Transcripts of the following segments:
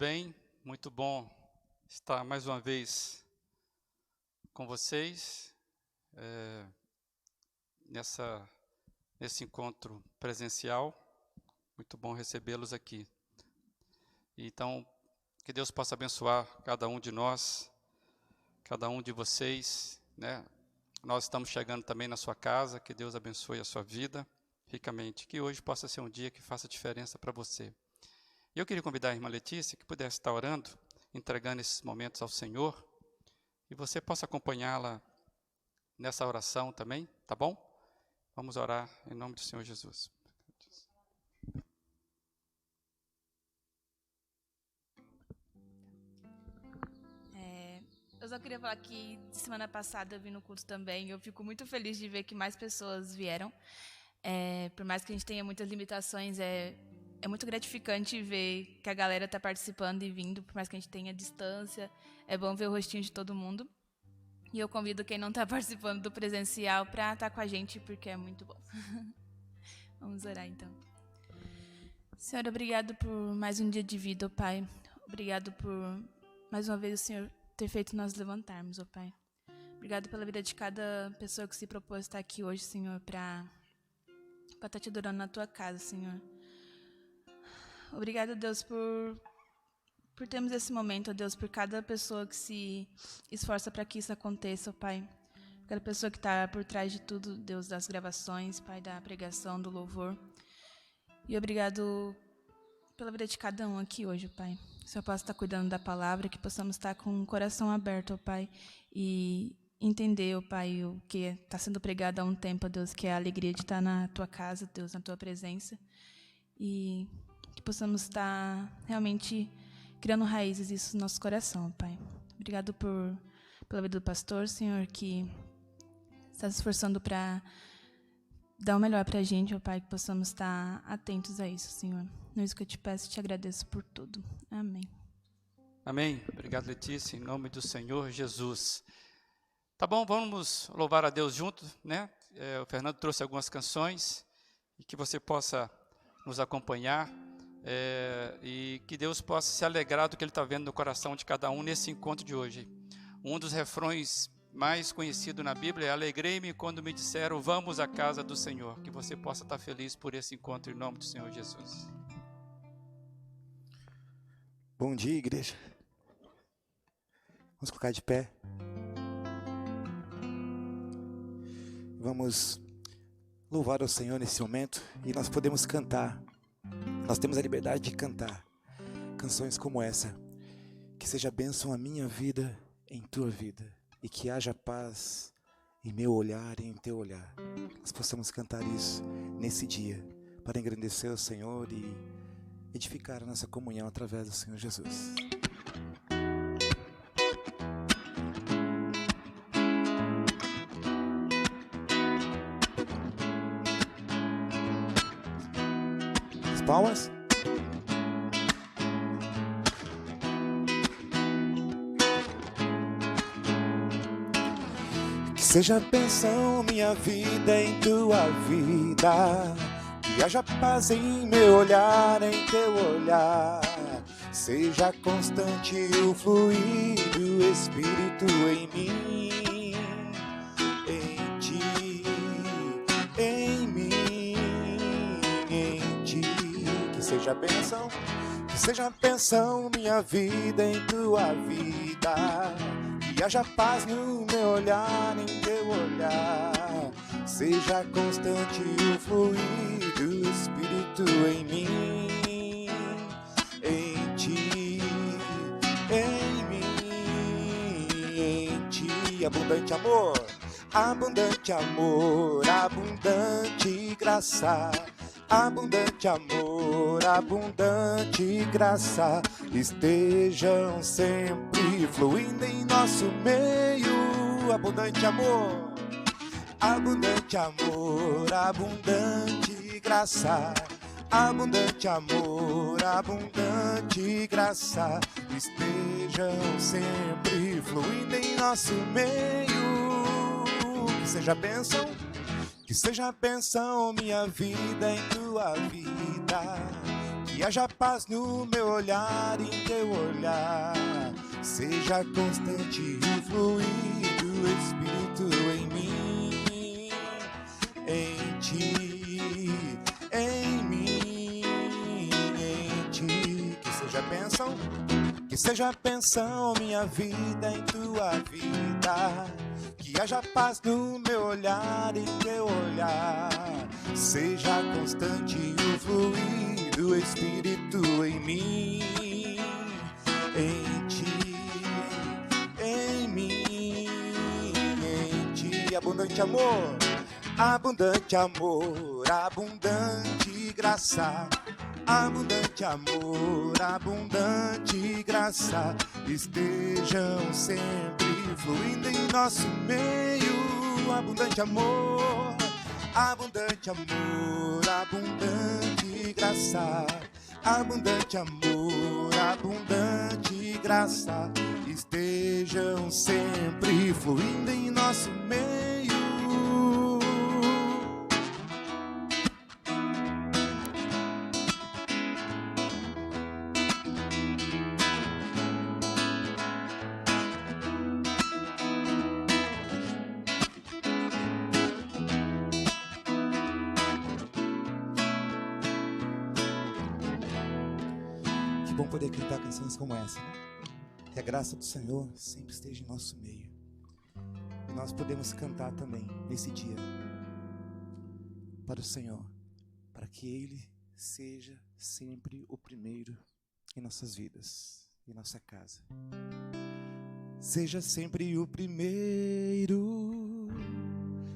bem? Muito bom estar mais uma vez com vocês nesse encontro presencial. Muito bom recebê-los aqui. Então, que Deus possa abençoar cada um de nós, cada um de vocês, né? Nós estamos chegando também na sua casa, que Deus abençoe a sua vida ricamente, que hoje possa ser um dia que faça diferença para você. E eu queria convidar a irmã Letícia, que pudesse estar orando, entregando esses momentos ao Senhor, e você possa acompanhá-la nessa oração também, tá bom? Vamos orar em nome do Senhor Jesus. Eu só queria falar que semana passada eu vim no culto também. Eu fico muito feliz de ver que mais pessoas vieram. Por mais que a gente tenha muitas limitações, é muito gratificante ver que a galera está participando e vindo, por mais que a gente tenha distância. É bom ver o rostinho de todo mundo. E eu convido quem não está participando do presencial para estar com a gente, porque é muito bom. Vamos orar, então. Senhor, obrigado por mais um dia de vida, ó Pai. Obrigado por mais uma vez o Senhor ter feito nós levantarmos, ó Pai. Obrigado pela vida de cada pessoa que se propôs estar aqui hoje, Senhor, para estar te adorando na Tua casa, Senhor. Obrigado, Deus, por termos esse momento, ó Deus, por cada pessoa que se esforça para que isso aconteça, ó Pai. Cada pessoa que está por trás de tudo, Deus, das gravações, Pai, da pregação, do louvor. E obrigado pela vida de cada um aqui hoje, Pai. Que o Senhor possa estar cuidando da palavra, que possamos estar com o coração aberto, ó Pai, e entender, ó Pai, o que está sendo pregado há um tempo, ó Deus, que é a alegria de estar na Tua casa, Deus, na Tua presença. E que possamos estar realmente criando raízes isso no nosso coração, ó Pai. Obrigado pela vida do pastor, Senhor, que está se esforçando para dar o melhor para a gente, ó Pai, que possamos estar atentos a isso, Senhor. Não é isso que eu te peço e te agradeço por tudo. Amém. Amém. Obrigado, Letícia, em nome do Senhor Jesus. Tá bom, vamos louvar a Deus juntos, né? O Fernando trouxe algumas canções e que você possa nos acompanhar e que Deus possa se alegrar do que Ele está vendo no coração de cada um nesse encontro de hoje. Um dos refrões mais conhecido na Bíblia é: alegrei-me quando me disseram, vamos à casa do Senhor. Que você possa estar feliz por esse encontro em nome do Senhor Jesus. Bom dia, igreja. Vamos colocar de pé. Vamos louvar ao Senhor nesse momento e nós podemos cantar. Nós temos a liberdade de cantar canções como essa. Que seja bênção a minha vida em tua vida. E que haja paz em meu olhar e em teu olhar. Nós possamos cantar isso nesse dia, para engrandecer o Senhor e edificar a nossa comunhão através do Senhor Jesus. As palmas. Seja bênção minha vida em tua vida, que haja paz em meu olhar, em teu olhar. Seja constante o fluir do Espírito em mim, em ti, em mim, em ti. Que seja bênção minha vida em tua vida. Que haja paz no meu olhar, em teu olhar. Seja constante o fluir do Espírito em mim, em ti, em mim, em ti. Abundante amor, abundante amor, abundante graça. Abundante amor, abundante graça, estejam sempre fluindo em nosso meio. Abundante amor, abundante amor, abundante graça. Abundante amor, abundante graça, estejam sempre fluindo em nosso meio. Que seja bênção. Que seja bênção minha vida em tua vida. Que haja paz no meu olhar, em teu olhar. Seja constante o fluir do Espírito em mim, em ti, em mim, em ti. Que seja bênção minha vida em tua vida. Que haja paz no meu olhar, em teu olhar. Seja constante o fluir do Espírito em mim, em ti, em mim, em ti. Abundante amor, abundante amor, abundante graça. Abundante amor, abundante graça, estejam sempre fluindo em nosso meio. Abundante amor, abundante amor, abundante graça. Abundante amor, abundante graça, estejam sempre fluindo em nosso meio. Que bom poder cantar canções como essa, né? Que a graça do Senhor sempre esteja em nosso meio. E nós podemos cantar também nesse dia para o Senhor, para que Ele seja sempre o primeiro em nossas vidas, em nossa casa. Seja sempre o primeiro,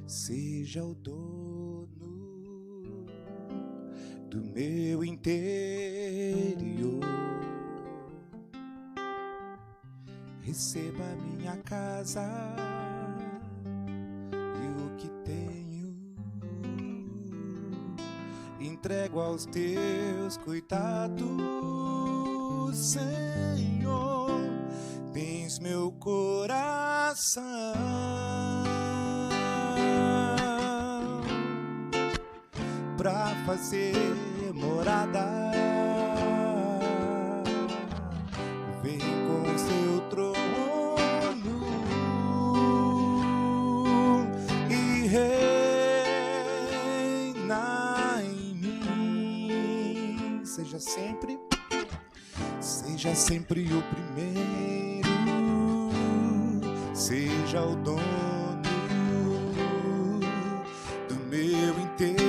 seja o dono do meu interior. Receba a minha casa e o que tenho, entrego aos teus cuidados, Senhor. Tens meu coração pra fazer morada. Vem com seu trono e reina em mim. Seja sempre o primeiro, seja o dono do meu interior.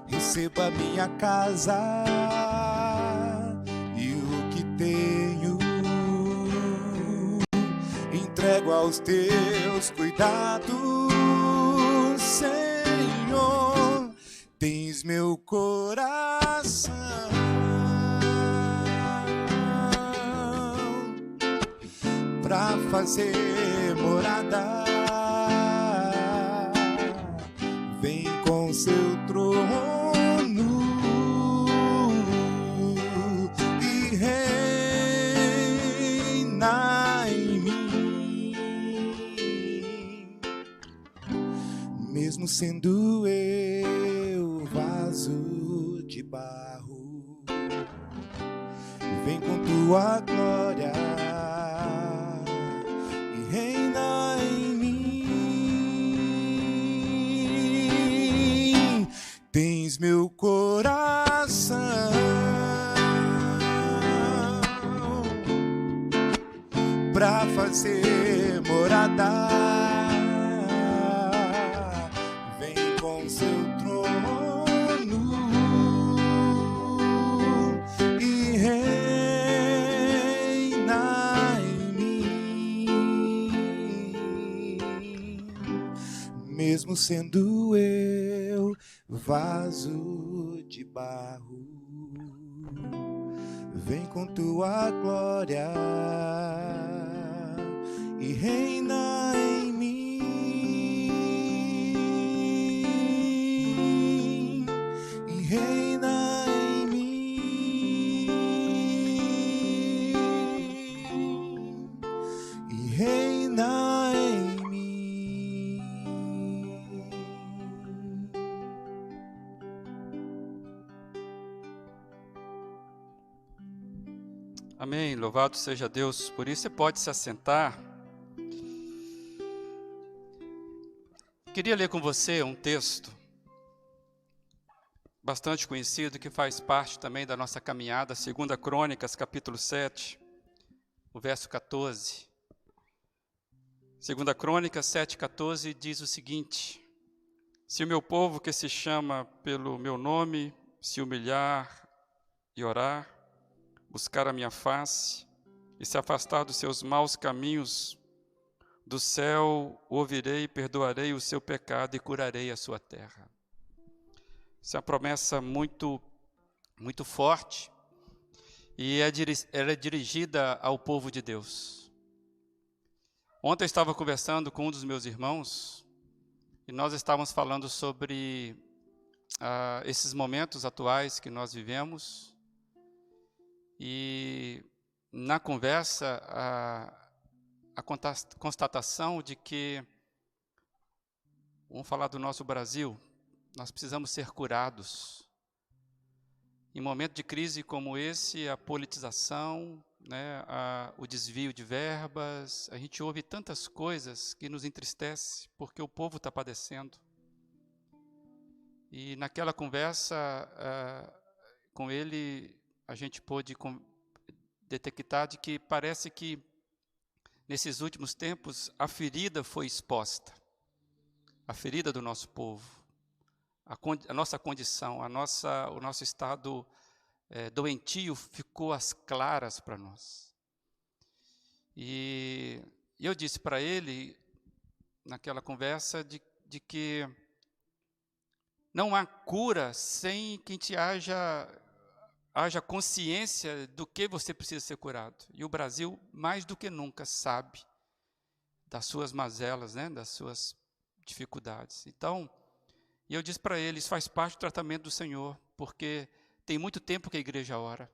Receba minha casa e o que tenho, entrego aos teus cuidados, Senhor. Tens meu coração pra fazer morada. Vem com seu trono e reina em mim. Mesmo sendo eu vaso de barro, vem com tua glória e reina em mim. Tens meu coração pra fazer morada. Vem com seu trono e reina em mim. Mesmo sendo eu vaso de barro, vem com tua glória e reina em mim, e reina em mim, e reina em mim. Amém. Louvado seja Deus. Por isso você pode se assentar. Queria ler com você um texto bastante conhecido que faz parte também da nossa caminhada, 2 Crônicas, capítulo 7, o verso 14. 2 Crônicas 7,14 diz o seguinte: se o meu povo que se chama pelo meu nome se humilhar e orar, buscar a minha face e se afastar dos seus maus caminhos, do céu ouvirei, perdoarei o seu pecado e curarei a sua terra. Essa é uma promessa muito forte e ela é dirigida ao povo de Deus. Ontem eu estava conversando com um dos meus irmãos e nós estávamos falando sobre esses momentos atuais que nós vivemos, e na conversa a constatação de que, vamos falar do nosso Brasil, nós precisamos ser curados. Em momento de crise como esse, a politização, né, o desvio de verbas, a gente ouve tantas coisas que nos entristece, porque o povo está padecendo. E naquela conversa com ele, a gente pôde detectar de que parece que, nesses últimos tempos, a ferida foi exposta. A ferida do nosso povo. A nossa condição, o nosso estado doentio ficou às claras para nós. E eu disse para ele, naquela conversa, de que não há cura sem que a gente haja consciência do que você precisa ser curado. E o Brasil, mais do que nunca, sabe das suas mazelas, né, das suas dificuldades. Então, e eu disse para ele, isso faz parte do tratamento do Senhor, porque tem muito tempo que a igreja ora.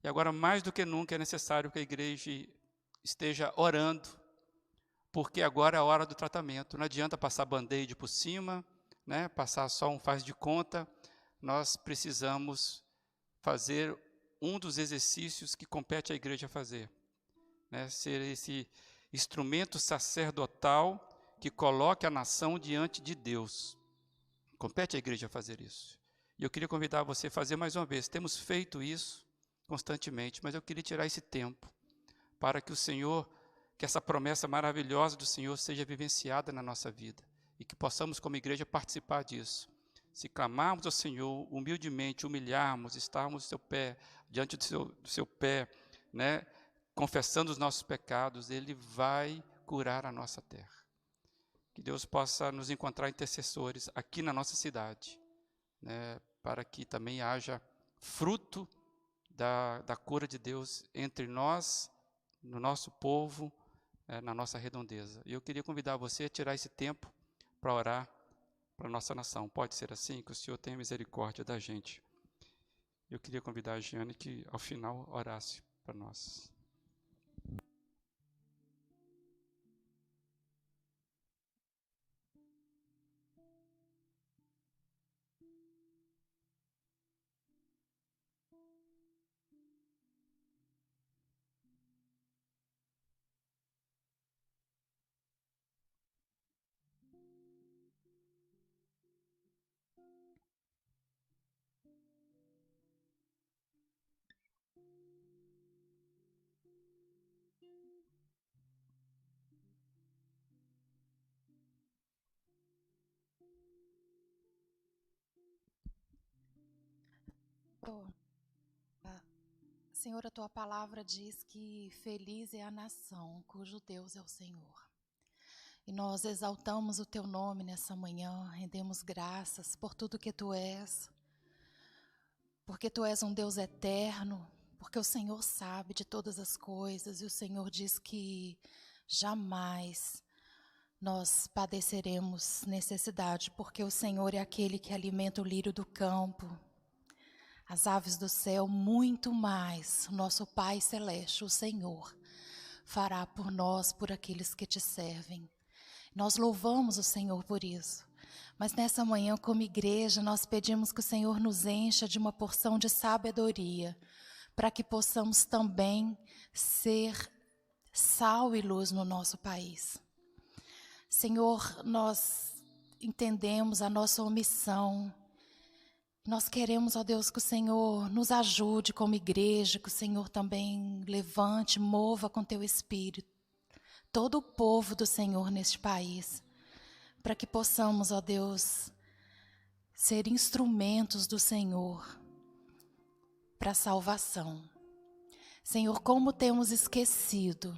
E agora, mais do que nunca, é necessário que a igreja esteja orando, porque agora é a hora do tratamento. Não adianta passar band-aid por cima, né, passar só um faz de conta. Nós precisamos fazer um dos exercícios que compete à igreja fazer, né, ser esse instrumento sacerdotal que coloque a nação diante de Deus. Compete à igreja fazer isso. E eu queria convidar você a fazer mais uma vez. Temos feito isso constantemente, mas eu queria tirar esse tempo para que o Senhor, que essa promessa maravilhosa do Senhor seja vivenciada na nossa vida e que possamos, como igreja, participar disso. Se clamarmos ao Senhor humildemente, humilharmos, estarmos do seu pé, diante do seu pé, né, confessando os nossos pecados, Ele vai curar a nossa terra. Que Deus possa nos encontrar intercessores aqui na nossa cidade, né, para que também haja fruto da cura de Deus entre nós, no nosso povo, na nossa redondeza. E eu queria convidar você a tirar esse tempo para orar para a nossa nação. Pode ser assim? Que o Senhor tenha misericórdia da gente. Eu queria convidar a Giane que, ao final, orasse para nós. Senhor, a tua palavra diz que feliz é a nação cujo Deus é o Senhor. E nós exaltamos o teu nome nessa manhã, rendemos graças por tudo que tu és, porque tu és um Deus eterno, porque o Senhor sabe de todas as coisas e o Senhor diz que jamais nós padeceremos necessidade, porque o Senhor é aquele que alimenta o lírio do campo, as aves do céu, muito mais. Nosso Pai Celeste, o Senhor, fará por nós, por aqueles que te servem. Nós louvamos o Senhor por isso. Mas nessa manhã, como igreja, nós pedimos que o Senhor nos encha de uma porção de sabedoria para que possamos também ser sal e luz no nosso país. Senhor, nós entendemos a nossa omissão. Nós queremos, ó Deus, que o Senhor nos ajude como igreja, que o Senhor também levante, mova com teu Espírito todo o povo do Senhor neste país, para que possamos, ó Deus, ser instrumentos do Senhor para a salvação. Senhor, como temos esquecido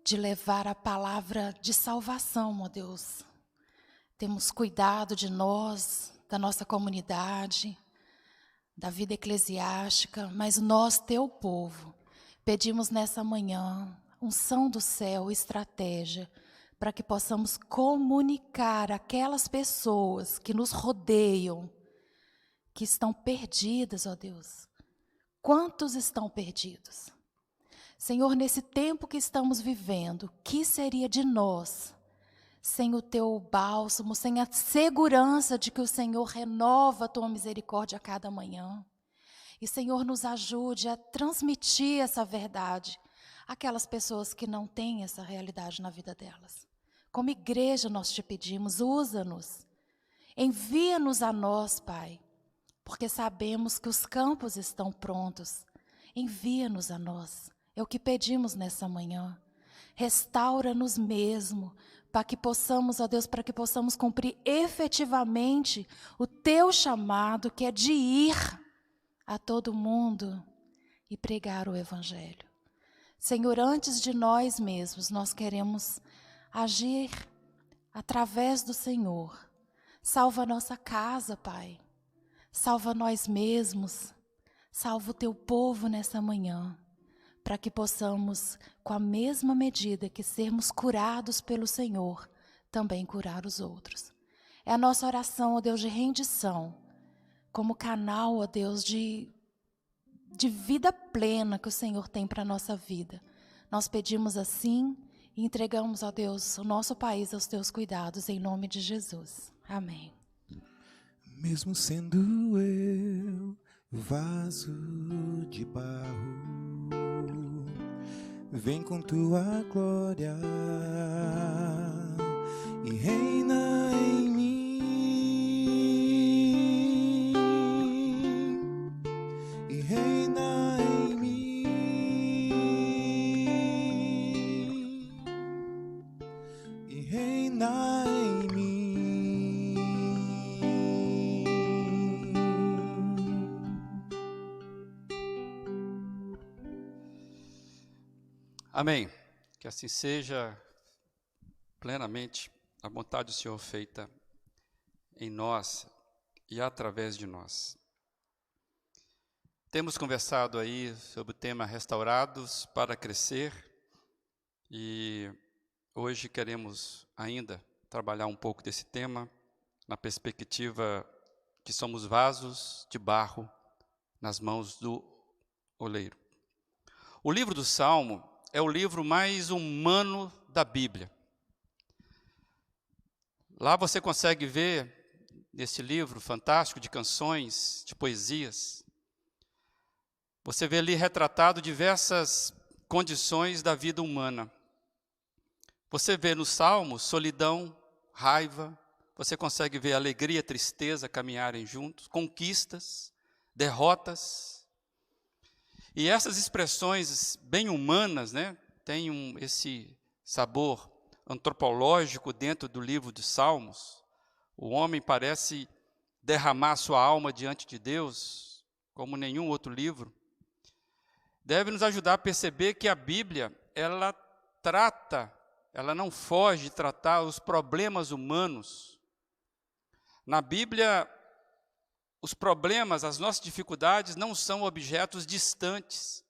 de levar a palavra de salvação, ó Deus. Temos cuidado de nós, da nossa comunidade, da vida eclesiástica, mas nós, teu povo, pedimos nessa manhã unção do céu, estratégia, para que possamos comunicar aquelas pessoas que nos rodeiam, que estão perdidas, ó Deus. Quantos estão perdidos? Senhor, nesse tempo que estamos vivendo, o que seria de nós sem o teu bálsamo, sem a segurança de que o Senhor renova a tua misericórdia a cada manhã? E, Senhor, nos ajude a transmitir essa verdade àquelas pessoas que não têm essa realidade na vida delas. Como igreja, nós te pedimos, usa-nos, envia-nos a nós, Pai, porque sabemos que os campos estão prontos. Envia-nos a nós. É o que pedimos nessa manhã. Restaura-nos mesmo, para que possamos, ó Deus, para que possamos cumprir efetivamente o teu chamado, que é de ir a todo mundo e pregar o Evangelho. Senhor, antes de nós mesmos, nós queremos agir através do Senhor. Salva a nossa casa, Pai. Salva nós mesmos. Salva o teu povo nessa manhã, para que possamos, com a mesma medida que sermos curados pelo Senhor, também curar os outros. É a nossa oração, ó Deus, de rendição, como canal, ó Deus, de vida plena que o Senhor tem para a nossa vida. Nós pedimos assim e entregamos, ó Deus, o nosso país aos teus cuidados, em nome de Jesus. Amém. Mesmo sendo eu vaso de barro, vem com tua glória e reina em mim, e reina em mim, e reina em mim. Amém. Que assim seja plenamente a vontade do Senhor feita em nós e através de nós. Temos conversado aí sobre o tema Restaurados para Crescer e hoje queremos ainda trabalhar um pouco desse tema na perspectiva que somos vasos de barro nas mãos do oleiro. O livro do Salmo é o livro mais humano da Bíblia. Lá você consegue ver, nesse livro fantástico de canções, de poesias, você vê ali retratado diversas condições da vida humana. Você vê no Salmo solidão, raiva, você consegue ver alegria, tristeza caminharem juntos, conquistas, derrotas. E essas expressões bem humanas, né, têm esse sabor antropológico dentro do livro dos Salmos. O homem parece derramar sua alma diante de Deus, como nenhum outro livro. Deve nos ajudar a perceber que a Bíblia, ela não foge de tratar os problemas humanos. Na Bíblia, os problemas, as nossas dificuldades não são objetos distantes,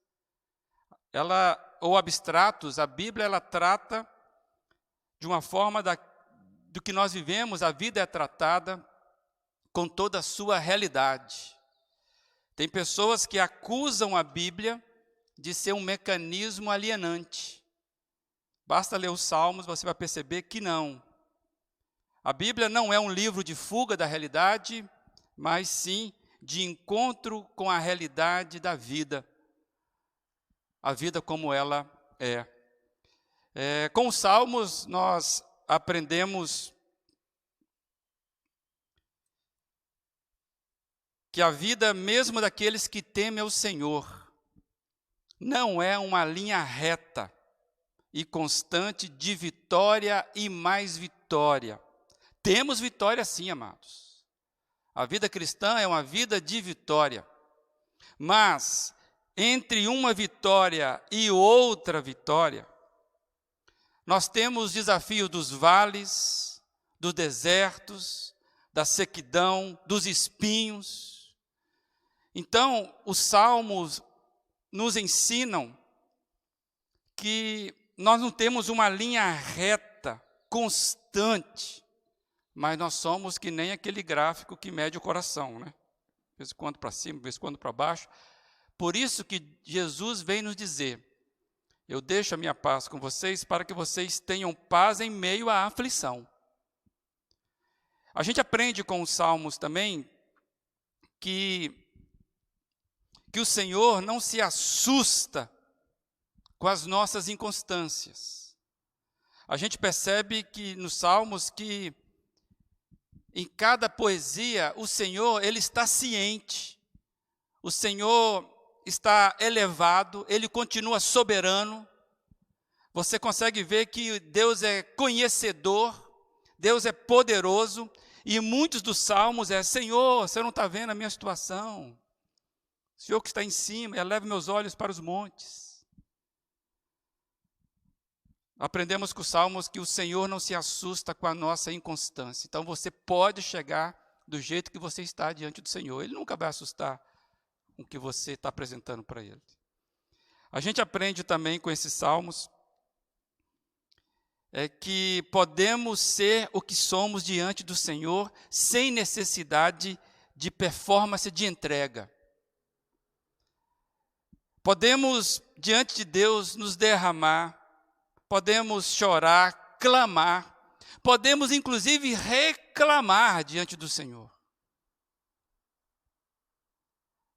ou abstratos. A Bíblia ela trata de uma forma do que nós vivemos. A vida é tratada com toda a sua realidade. Tem pessoas que acusam a Bíblia de ser um mecanismo alienante. Basta ler os Salmos, você vai perceber que não. A Bíblia não é um livro de fuga da realidade, mas sim de encontro com a realidade da vida. A vida como ela é. Com os Salmos, nós aprendemos que a vida mesmo daqueles que temem ao Senhor não é uma linha reta e constante de vitória e mais vitória. Temos vitória sim, amados. A vida cristã é uma vida de vitória. Mas, entre uma vitória e outra vitória, nós temos os desafios dos vales, dos desertos, da sequidão, dos espinhos. Então, os Salmos nos ensinam que nós não temos uma linha reta, constante, mas nós somos que nem aquele gráfico que mede o coração, né? De vez em quando para cima, de vez em quando para baixo. Por isso que Jesus vem nos dizer: eu deixo a minha paz com vocês para que vocês tenham paz em meio à aflição. A gente aprende com os Salmos também que o Senhor não se assusta com as nossas inconstâncias. A gente percebe que nos Salmos que em cada poesia o Senhor, ele está ciente. O Senhor está elevado, ele continua soberano. Você consegue ver que Deus é conhecedor, Deus é poderoso, e muitos dos Salmos Senhor, você não está vendo a minha situação? O Senhor que está em cima, eleva meus olhos para os montes. Aprendemos com os Salmos que o Senhor não se assusta com a nossa inconstância. Então você pode chegar do jeito que você está diante do Senhor. Ele nunca vai assustar com o que você está apresentando para Ele. A gente aprende também com esses Salmos que podemos ser o que somos diante do Senhor sem necessidade de performance de entrega. Podemos, diante de Deus, nos derramar, podemos chorar, clamar, podemos inclusive reclamar diante do Senhor.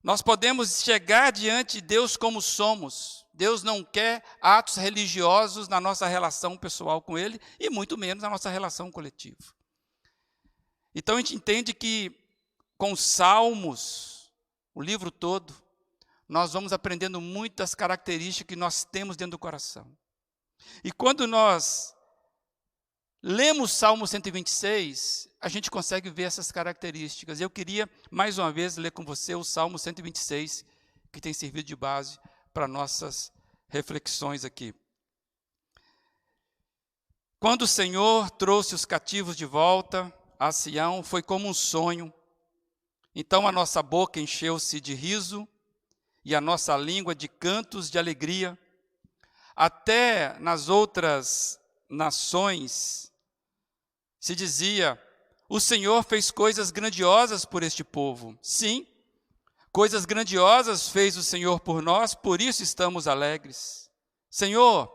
Nós podemos chegar diante de Deus como somos. Deus não quer atos religiosos na nossa relação pessoal com Ele e muito menos na nossa relação coletiva. Então a gente entende que com os Salmos, o livro todo, nós vamos aprendendo muitas características que nós temos dentro do coração. E quando nós lemos o Salmo 126, a gente consegue ver essas características. Eu queria, mais uma vez, ler com você o Salmo 126, que tem servido de base para nossas reflexões aqui. Quando o Senhor trouxe os cativos de volta a Sião, foi como um sonho. Então a nossa boca encheu-se de riso e a nossa língua de cantos de alegria. Até nas outras nações se dizia: o Senhor fez coisas grandiosas por este povo. Sim, coisas grandiosas fez o Senhor por nós, por isso estamos alegres. Senhor,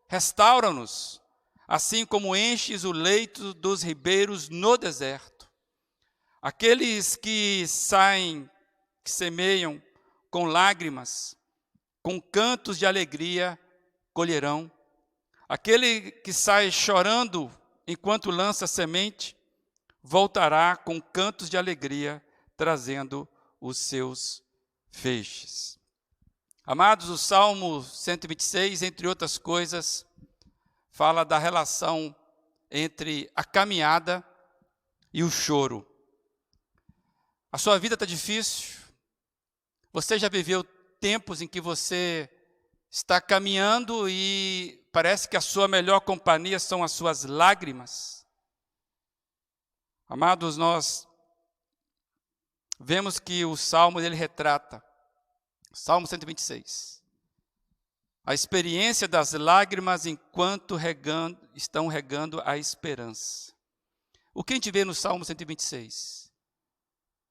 restaura-nos, assim como enches o leito dos ribeiros no deserto. Aqueles que semeiam com lágrimas, com cantos de alegria, colherão. Aquele que sai chorando enquanto lança semente, voltará com cantos de alegria, trazendo os seus feixes. Amados, o Salmo 126, entre outras coisas, fala da relação entre a caminhada e o choro. A sua vida está difícil? Você já viveu tempos em que você está caminhando e parece que a sua melhor companhia são as suas lágrimas? Amados, nós vemos que o Salmo ele retrata, Salmo 126, a experiência das lágrimas enquanto estão regando a esperança. O que a gente vê no Salmo 126?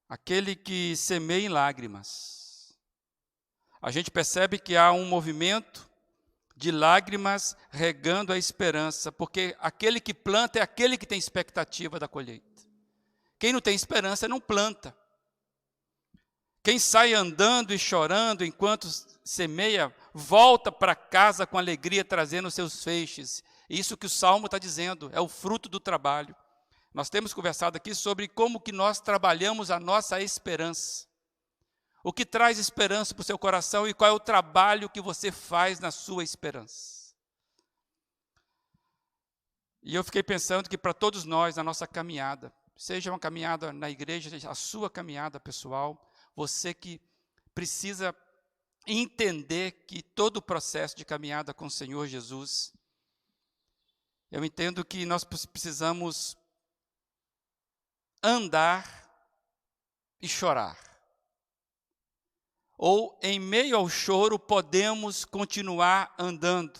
Aquele que semeia em lágrimas. A gente percebe que há um movimento de lágrimas regando a esperança, porque aquele que planta é aquele que tem expectativa da colheita. Quem não tem esperança não planta. Quem sai andando e chorando enquanto semeia, volta para casa com alegria, trazendo os seus feixes. Isso que o Salmo está dizendo, é o fruto do trabalho. Nós temos conversado aqui sobre como que nós trabalhamos a nossa esperança. O que traz esperança para o seu coração e qual é o trabalho que você faz na sua esperança. E eu fiquei pensando que para todos nós, na nossa caminhada, seja uma caminhada na igreja, a sua caminhada pessoal, você que precisa entender que todo o processo de caminhada com o Senhor Jesus, eu entendo que nós precisamos andar e chorar. Ou, em meio ao choro, podemos continuar andando.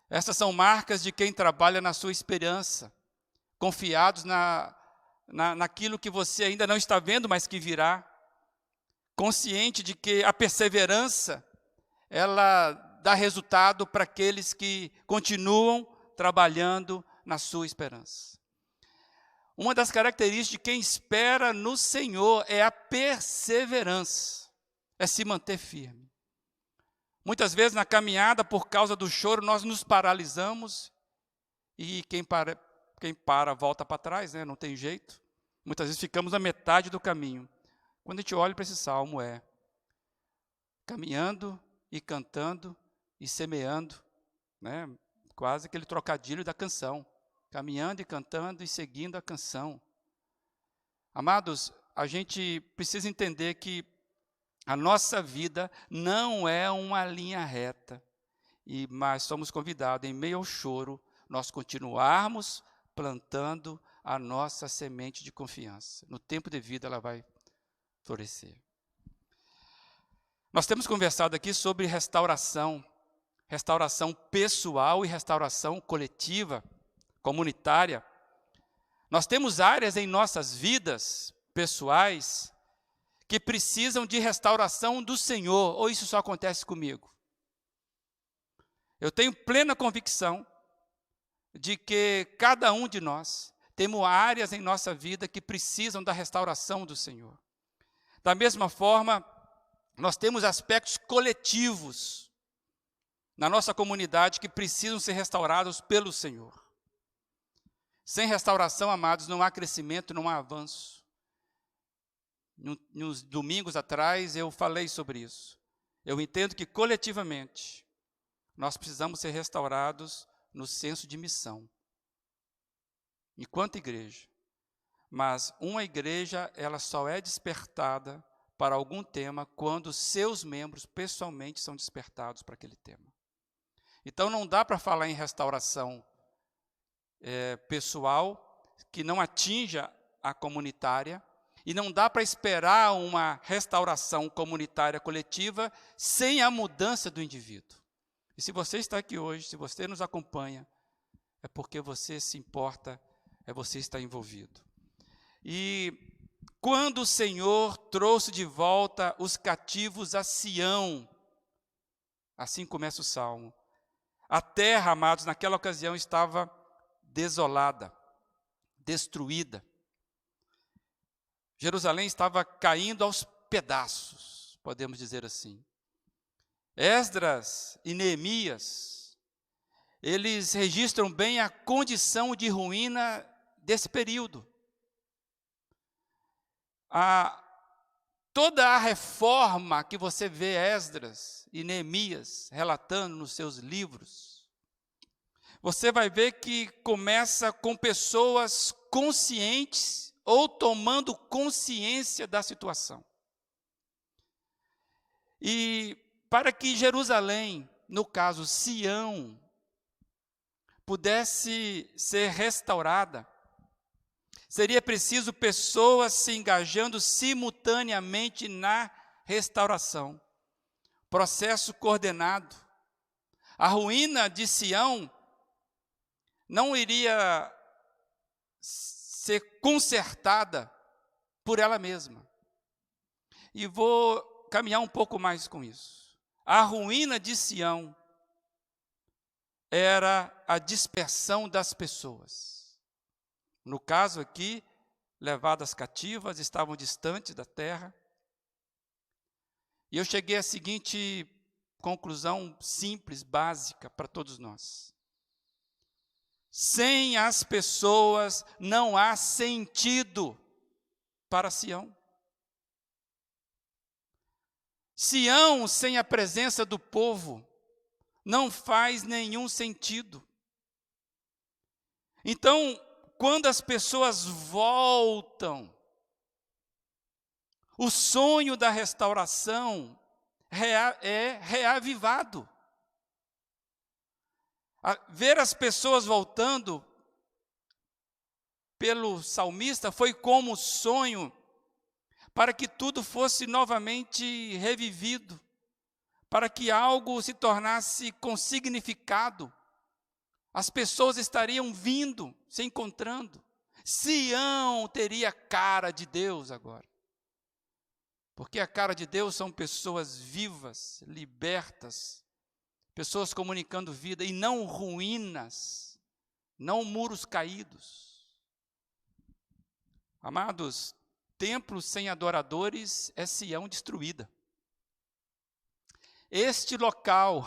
Essas são marcas de quem trabalha na sua esperança, confiados naquilo que você ainda não está vendo, mas que virá. Consciente de que a perseverança, ela dá resultado para aqueles que continuam trabalhando na sua esperança. Uma das características de quem espera no Senhor é a perseverança. É se manter firme. Muitas vezes na caminhada, por causa do choro, nós nos paralisamos e quem para volta para trás, né? Não tem jeito. Muitas vezes ficamos na metade do caminho. Quando a gente olha para esse salmo, é caminhando e cantando e semeando, né? Quase aquele trocadilho da canção. Caminhando e cantando e seguindo a canção. Amados, a gente precisa entender que a nossa vida não é uma linha reta, mas somos convidados, em meio ao choro, nós continuarmos plantando a nossa semente de confiança. No tempo de vida ela vai florescer. Nós temos conversado aqui sobre restauração pessoal e restauração coletiva, comunitária. Nós temos áreas em nossas vidas pessoais que precisam de restauração do Senhor, ou isso só acontece comigo? Eu tenho plena convicção de que cada um de nós temos áreas em nossa vida que precisam da restauração do Senhor. Da mesma forma, nós temos aspectos coletivos na nossa comunidade que precisam ser restaurados pelo Senhor. Sem restauração, amados, não há crescimento, não há avanço. Nos domingos atrás eu falei sobre isso. Eu entendo que coletivamente nós precisamos ser restaurados no senso de missão. Enquanto igreja. Mas uma igreja, ela só é despertada para algum tema quando seus membros pessoalmente são despertados para aquele tema. Então não dá para falar em restauração pessoal que não atinja a comunitária. E não dá para esperar uma restauração comunitária coletiva sem a mudança do indivíduo. E se você está aqui hoje, se você nos acompanha, é porque você se importa, você está envolvido. E quando o Senhor trouxe de volta os cativos a Sião, assim começa o Salmo, a terra, amados, naquela ocasião estava desolada, destruída. Jerusalém estava caindo aos pedaços, podemos dizer assim. Esdras e Neemias, eles registram bem a condição de ruína desse período. Toda a reforma que você vê Esdras e Neemias relatando nos seus livros, você vai ver que começa com pessoas conscientes ou tomando consciência da situação. E para que Jerusalém, no caso Sião, pudesse ser restaurada, seria preciso pessoas se engajando simultaneamente na restauração. Processo coordenado. A ruína de Sião não iria ser consertada por ela mesma. E vou caminhar um pouco mais com isso. A ruína de Sião era a dispersão das pessoas. No caso aqui, levadas cativas, estavam distantes da terra. E eu cheguei à seguinte conclusão simples, básica para todos nós. Sem as pessoas não há sentido para Sião. Sião sem a presença do povo não faz nenhum sentido. Então, quando as pessoas voltam, o sonho da restauração é reavivado. Ver as pessoas voltando pelo salmista foi como sonho para que tudo fosse novamente revivido, para que algo se tornasse com significado. As pessoas estariam vindo, se encontrando. Sião teria cara de Deus agora. Porque a cara de Deus são pessoas vivas, libertas, pessoas comunicando vida e não ruínas, não muros caídos. Amados, templo sem adoradores é Sião destruída. Este local,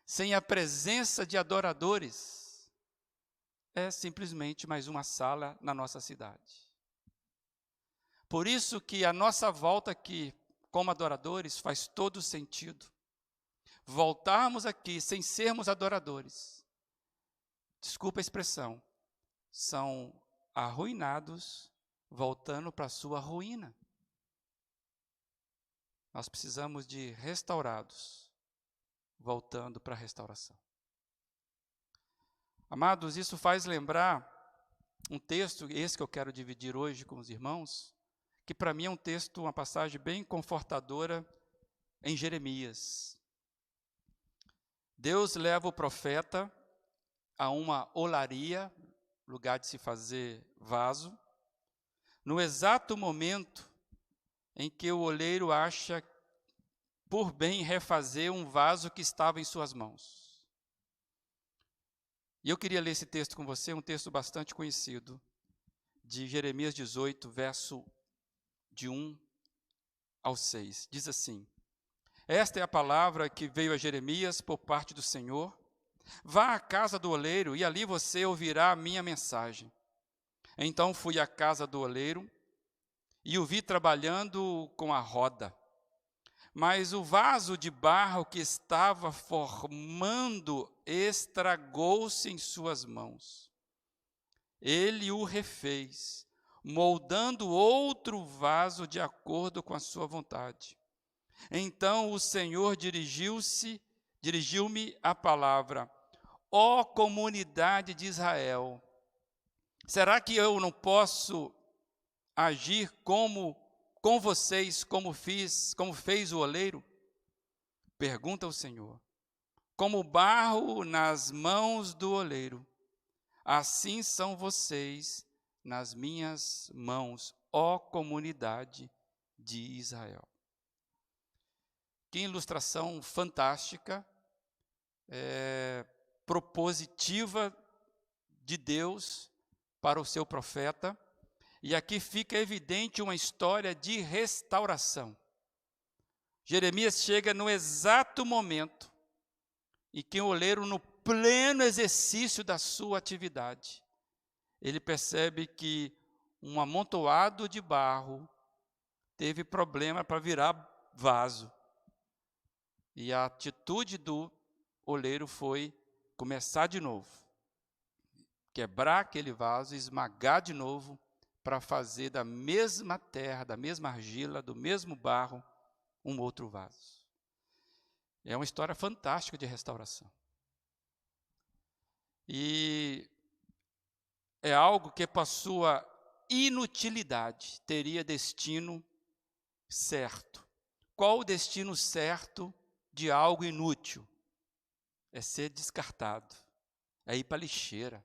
sem a presença de adoradores, é simplesmente mais uma sala na nossa cidade. Por isso que a nossa volta aqui, como adoradores, faz todo sentido. Voltarmos aqui sem sermos adoradores, desculpa a expressão, são arruinados, voltando para a sua ruína. Nós precisamos de restaurados, voltando para a restauração. Amados, isso faz lembrar um texto, esse que eu quero dividir hoje com os irmãos, que para mim é um texto, uma passagem bem confortadora em Jeremias. Deus leva o profeta a uma olaria, lugar de se fazer vaso, no exato momento em que o oleiro acha por bem refazer um vaso que estava em suas mãos. E eu queria ler esse texto com você, um texto bastante conhecido, de Jeremias 18, verso de 1 ao 6. Diz assim: esta é a palavra que veio a Jeremias por parte do Senhor. Vá à casa do oleiro e ali você ouvirá a minha mensagem. Então fui à casa do oleiro e o vi trabalhando com a roda. Mas o vaso de barro que estava formando estragou-se em suas mãos. Ele o refez, moldando outro vaso de acordo com a sua vontade. Então o Senhor dirigiu-me a palavra: ó comunidade de Israel, será que eu não posso agir com vocês como fez o oleiro? Pergunta o Senhor. Como barro nas mãos do oleiro, assim são vocês nas minhas mãos, ó comunidade de Israel. Que ilustração fantástica, propositiva de Deus para o seu profeta. E aqui fica evidente uma história de restauração. Jeremias chega no exato momento em que o oleiro, no pleno exercício da sua atividade, ele percebe que um amontoado de barro teve problema para virar vaso. E a atitude do oleiro foi começar de novo, quebrar aquele vaso, esmagar de novo, para fazer da mesma terra, da mesma argila, do mesmo barro, um outro vaso. É uma história fantástica de restauração. E é algo que, por sua inutilidade, teria destino certo. Qual o destino certo de algo inútil? É ser descartado, é ir para a lixeira.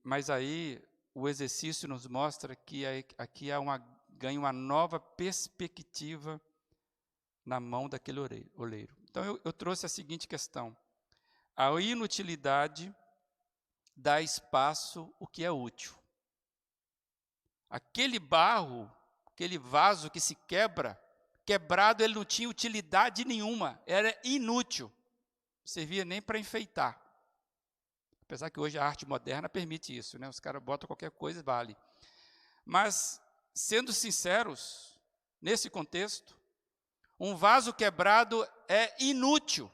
Mas aí o exercício nos mostra que aqui ganha uma nova perspectiva na mão daquele oleiro. Então eu trouxe a seguinte questão: a inutilidade dá espaço o que é útil. Aquele barro aquele vaso que se quebra, quebrado ele não tinha utilidade nenhuma, era inútil, não servia nem para enfeitar. Apesar que hoje a arte moderna permite isso, né? Os caras botam qualquer coisa e vale. Mas, sendo sinceros, nesse contexto, um vaso quebrado é inútil.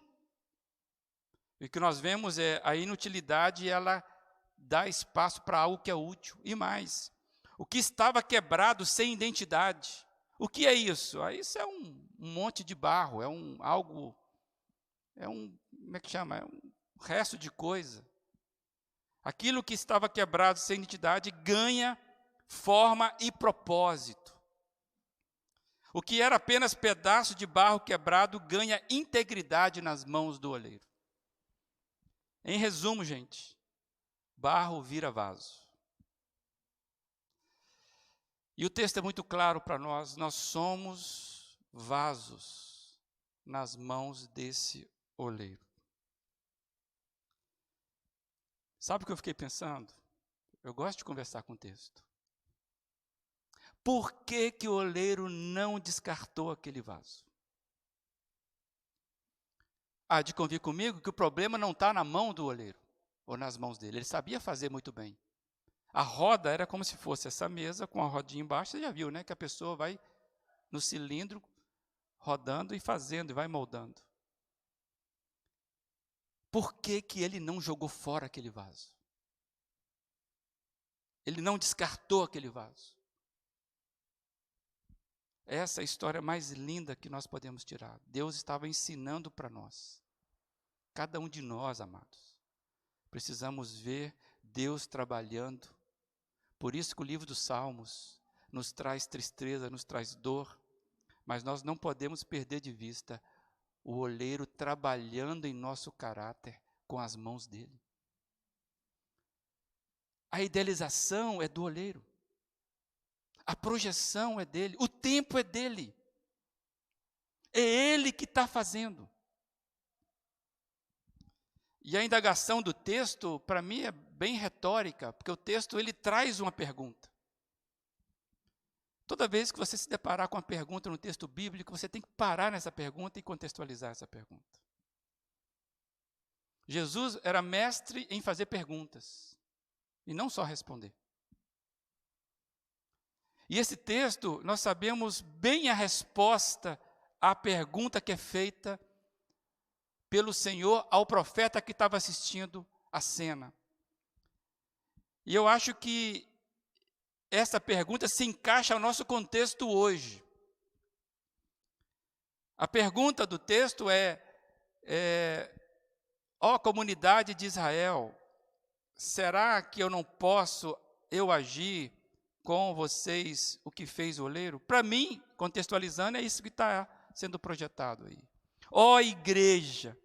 E o que nós vemos é a inutilidade, ela dá espaço para algo que é útil. E mais, o que estava quebrado sem identidade. O que é isso? Isso é um monte de barro, como é que chama? É um resto de coisa. Aquilo que estava quebrado sem identidade ganha forma e propósito. O que era apenas pedaço de barro quebrado ganha integridade nas mãos do oleiro. Em resumo, gente, barro vira vaso. E o texto é muito claro para nós, nós somos vasos nas mãos desse oleiro. Sabe o que eu fiquei pensando? Eu gosto de conversar com o texto. Por que que o oleiro não descartou aquele vaso? Há de convir comigo que o problema não está na mão do oleiro, ou nas mãos dele. Ele sabia fazer muito bem. A roda era como se fosse essa mesa com a rodinha embaixo. Você já viu, né? Que a pessoa vai no cilindro, rodando e fazendo, e vai moldando. Por que que ele não jogou fora aquele vaso? Ele não descartou aquele vaso. Essa é a história mais linda que nós podemos tirar. Deus estava ensinando para nós. Cada um de nós, amados, precisamos ver Deus trabalhando. Por isso que o livro dos Salmos nos traz tristeza, nos traz dor, mas nós não podemos perder de vista o oleiro trabalhando em nosso caráter com as mãos dele. A idealização é do oleiro. A projeção é dele, o tempo é dele. É ele que está fazendo. E a indagação do texto, para mim, é bem retórica, porque o texto ele traz uma pergunta. Toda vez que você se deparar com uma pergunta no texto bíblico, você tem que parar nessa pergunta e contextualizar essa pergunta. Jesus era mestre em fazer perguntas, e não só responder. E esse texto, nós sabemos bem a resposta à pergunta que é feita pelo Senhor ao profeta que estava assistindo a cena. E eu acho que essa pergunta se encaixa ao nosso contexto hoje. A pergunta do texto ó comunidade de Israel, será que eu não posso agir com vocês o que fez o oleiro? Para mim, contextualizando, é isso que está sendo projetado aí. Ó igreja,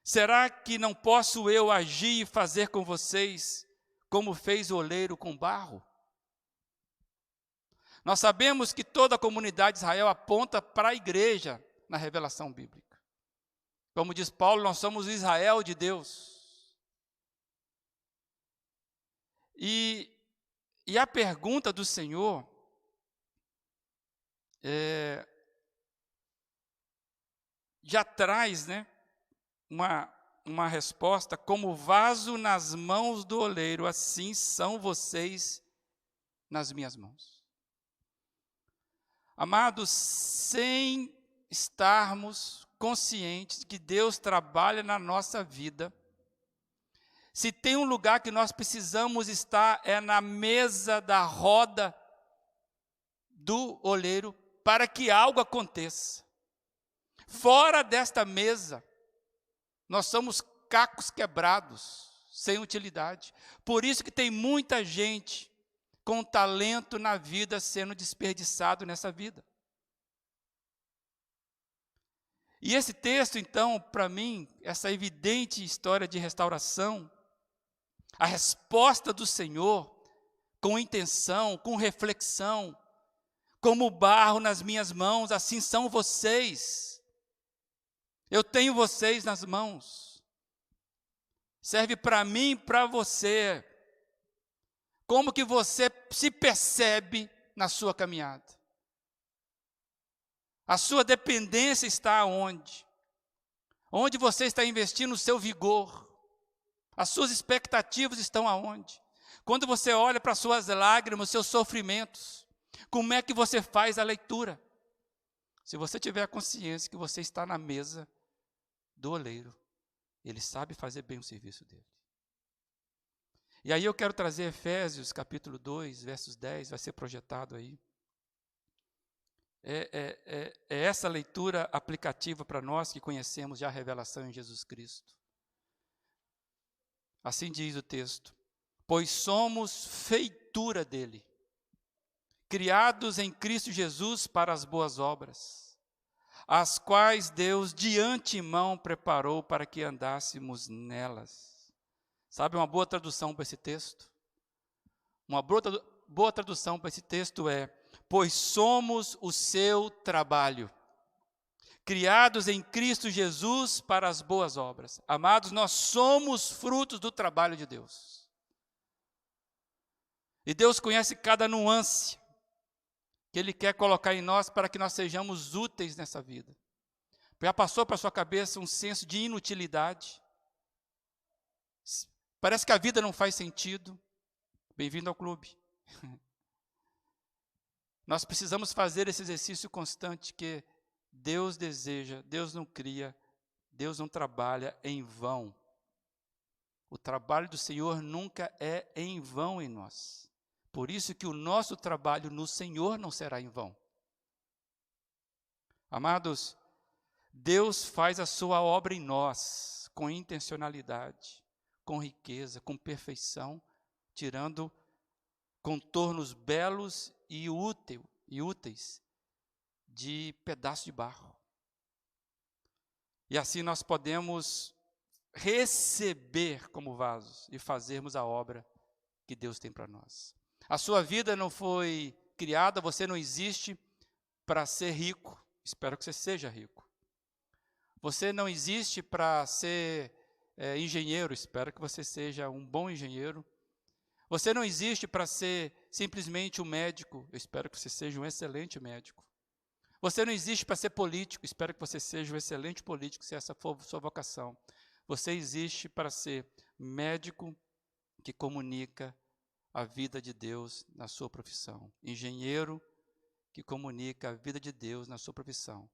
será que não posso eu agir e fazer com vocês como fez o oleiro com barro? Nós sabemos que toda a comunidade de Israel aponta para a igreja na revelação bíblica. Como diz Paulo, nós somos o Israel de Deus. E a pergunta do Senhor já traz, né, uma resposta: como vaso nas mãos do oleiro, assim são vocês nas minhas mãos. Amados, sem estarmos conscientes que Deus trabalha na nossa vida, se tem um lugar que nós precisamos estar, é na mesa da roda do oleiro, para que algo aconteça. Fora desta mesa, nós somos cacos quebrados, sem utilidade. Por isso que tem muita gente com talento na vida sendo desperdiçado nessa vida. E esse texto, então, para mim, essa evidente história de restauração, a resposta do Senhor, com intenção, com reflexão, como barro nas minhas mãos, assim são vocês. Eu tenho vocês nas mãos. Serve para mim e para você. Como que você se percebe na sua caminhada? A sua dependência está aonde? Onde você está investindo o seu vigor? As suas expectativas estão aonde? Quando você olha para as suas lágrimas, os seus sofrimentos, como é que você faz a leitura? Se você tiver a consciência que você está na mesa do oleiro, ele sabe fazer bem o serviço dele. E aí eu quero trazer Efésios capítulo 2, versos 10, vai ser projetado aí. É essa leitura aplicativa para nós que conhecemos já a revelação em Jesus Cristo. Assim diz o texto: pois somos feitura dele, criados em Cristo Jesus para as boas obras, as quais Deus de antemão preparou para que andássemos nelas. Sabe uma boa tradução para esse texto? Uma boa tradução para esse texto é: pois somos o seu trabalho, criados em Cristo Jesus para as boas obras. Amados, nós somos frutos do trabalho de Deus. E Deus conhece cada nuance que Ele quer colocar em nós para que nós sejamos úteis nessa vida. Já passou para a sua cabeça um senso de inutilidade? Parece que a vida não faz sentido. Bem-vindo ao clube. Nós precisamos fazer esse exercício constante que Deus deseja, Deus não cria, Deus não trabalha em vão. O trabalho do Senhor nunca é em vão em nós. Por isso que o nosso trabalho no Senhor não será em vão. Amados, Deus faz a sua obra em nós com intencionalidade, com riqueza, com perfeição, tirando contornos belos e úteis de pedaço de barro. E assim nós podemos receber como vasos e fazermos a obra que Deus tem para nós. A sua vida não foi criada, você não existe para ser rico. Espero que você seja rico. Você não existe para ser engenheiro. Espero que você seja um bom engenheiro. Você não existe para ser simplesmente um médico. Eu espero que você seja um excelente médico. Você não existe para ser político. Espero que você seja um excelente político, se essa for a sua vocação. Você existe para ser médico que comunica a vida de Deus na sua profissão. Engenheiro que comunica a vida de Deus na sua profissão.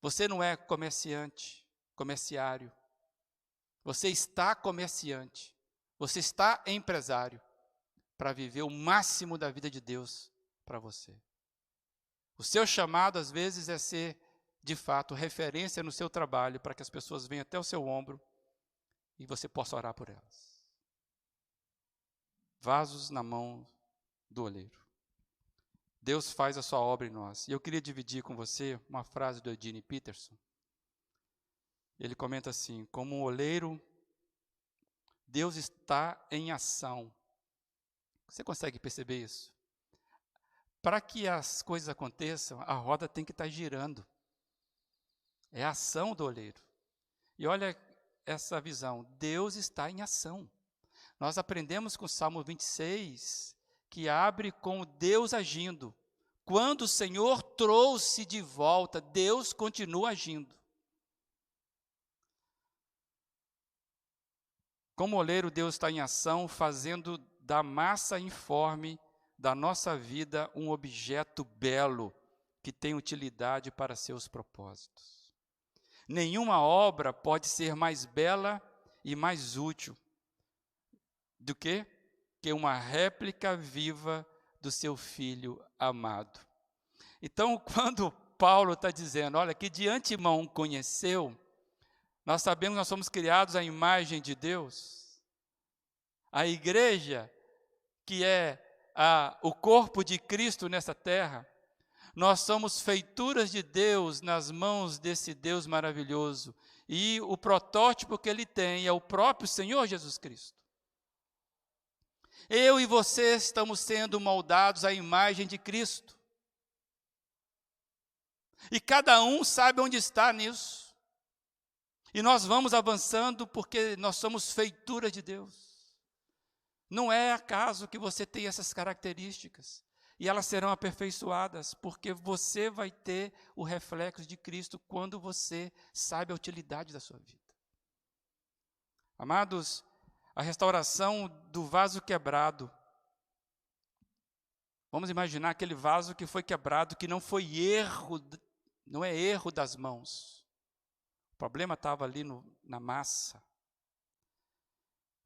Você não é comerciário. Você está comerciante. Você está empresário para viver o máximo da vida de Deus para você. O seu chamado, às vezes, é ser, de fato, referência no seu trabalho para que as pessoas venham até o seu ombro e você possa orar por elas. Vasos na mão do oleiro. Deus faz a sua obra em nós. E eu queria dividir com você uma frase do Eugene Peterson. Ele comenta assim: como um oleiro, Deus está em ação. Você consegue perceber isso? Para que as coisas aconteçam, a roda tem que estar girando. É a ação do oleiro. E olha essa visão, Deus está em ação. Nós aprendemos com o Salmo 26, que abre com Deus agindo. Quando o Senhor trouxe de volta, Deus continua agindo. Como oleiro, Deus está em ação, fazendo da massa informe da nossa vida um objeto belo, que tem utilidade para seus propósitos. Nenhuma obra pode ser mais bela e mais útil do que uma réplica viva do seu Filho amado. Então, quando Paulo está dizendo, olha, que de antemão conheceu, nós sabemos que nós somos criados à imagem de Deus. A igreja, que é o corpo de Cristo nessa terra, nós somos feituras de Deus nas mãos desse Deus maravilhoso. E o protótipo que Ele tem é o próprio Senhor Jesus Cristo. Eu e você estamos sendo moldados à imagem de Cristo. E cada um sabe onde está nisso. E nós vamos avançando porque nós somos feituras de Deus. Não é acaso que você tem essas características. E elas serão aperfeiçoadas, porque você vai ter o reflexo de Cristo quando você sabe a utilidade da sua vida. Amados, a restauração do vaso quebrado. Vamos imaginar aquele vaso que foi quebrado, que não foi erro, não é erro das mãos. O problema estava ali na massa.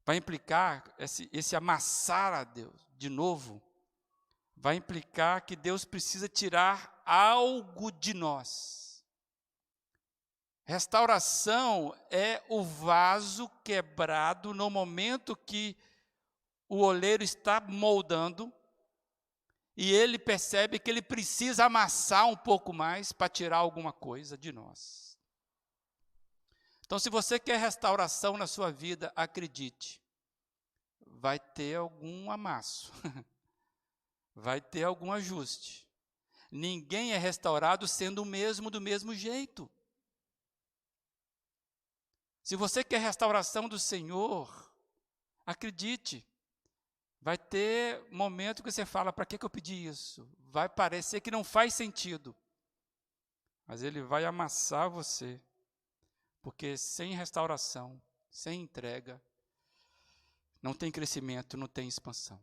Vai implicar esse amassar a Deus de novo. Vai implicar que Deus precisa tirar algo de nós. Restauração é o vaso quebrado no momento que o oleiro está moldando e ele percebe que ele precisa amassar um pouco mais para tirar alguma coisa de nós. Então, se você quer restauração na sua vida, acredite, vai ter algum amasso. Vai ter algum ajuste. Ninguém é restaurado sendo o mesmo do mesmo jeito. Se você quer restauração do Senhor, acredite, vai ter momento que você fala, para que eu pedi isso? Vai parecer que não faz sentido. Mas Ele vai amassar você, porque sem restauração, sem entrega, não tem crescimento, não tem expansão.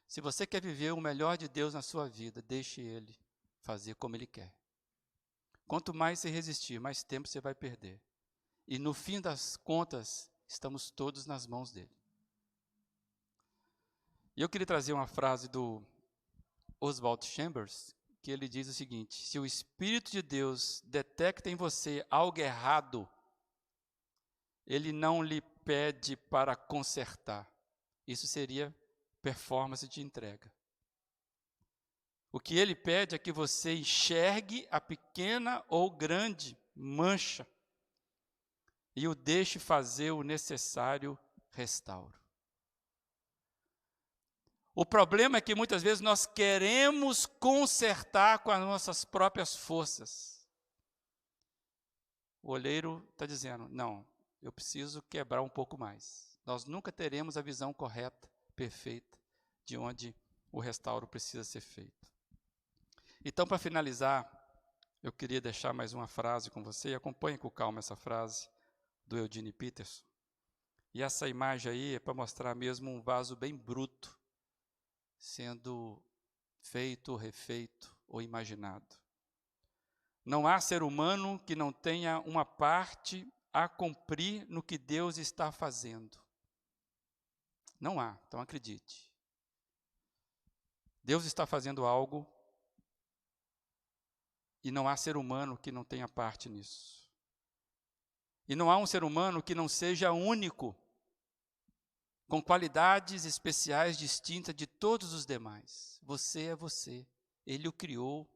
Se você quer viver o melhor de Deus na sua vida, deixe Ele fazer como Ele quer. Quanto mais você resistir, mais tempo você vai perder. E no fim das contas, estamos todos nas mãos dEle. E eu queria trazer uma frase do Oswald Chambers, que ele diz o seguinte: se o Espírito de Deus detecta em você algo errado, Ele não lhe pede para consertar. Isso seria performance de entrega. O que Ele pede é que você enxergue a pequena ou grande mancha e o deixe fazer o necessário restauro. O problema é que muitas vezes nós queremos consertar com as nossas próprias forças. O olheiro está dizendo, não, eu preciso quebrar um pouco mais. Nós nunca teremos a visão correta, perfeita, de onde o restauro precisa ser feito. Então, para finalizar, eu queria deixar mais uma frase com você, e acompanhe com calma essa frase do Eugene Peterson. E essa imagem aí é para mostrar mesmo um vaso bem bruto, sendo feito, refeito ou imaginado. Não há ser humano que não tenha uma parte a cumprir no que Deus está fazendo. Não há, então acredite. Deus está fazendo algo e não há ser humano que não tenha parte nisso. E não há um ser humano que não seja único, com qualidades especiais distintas de todos os demais. Você é você. Ele o criou.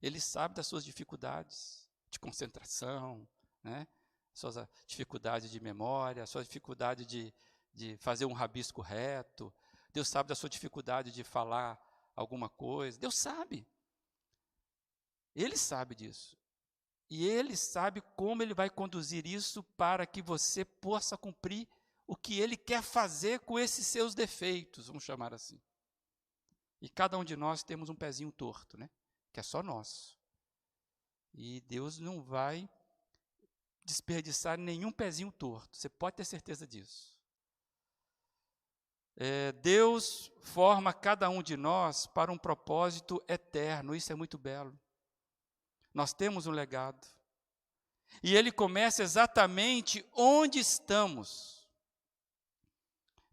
Ele sabe das suas dificuldades de concentração, né? Suas dificuldades de memória, sua dificuldade de fazer um rabisco reto. Deus sabe da sua dificuldade de falar alguma coisa. Deus sabe. Ele sabe disso. E Ele sabe como Ele vai conduzir isso para que você possa cumprir o que Ele quer fazer com esses seus defeitos, vamos chamar assim. E cada um de nós temos um pezinho torto, né? Que é só nosso. E Deus não vai desperdiçar nenhum pezinho torto, você pode ter certeza disso. Deus forma cada um de nós para um propósito eterno, isso é muito belo. Nós temos um legado. E ele começa exatamente onde estamos.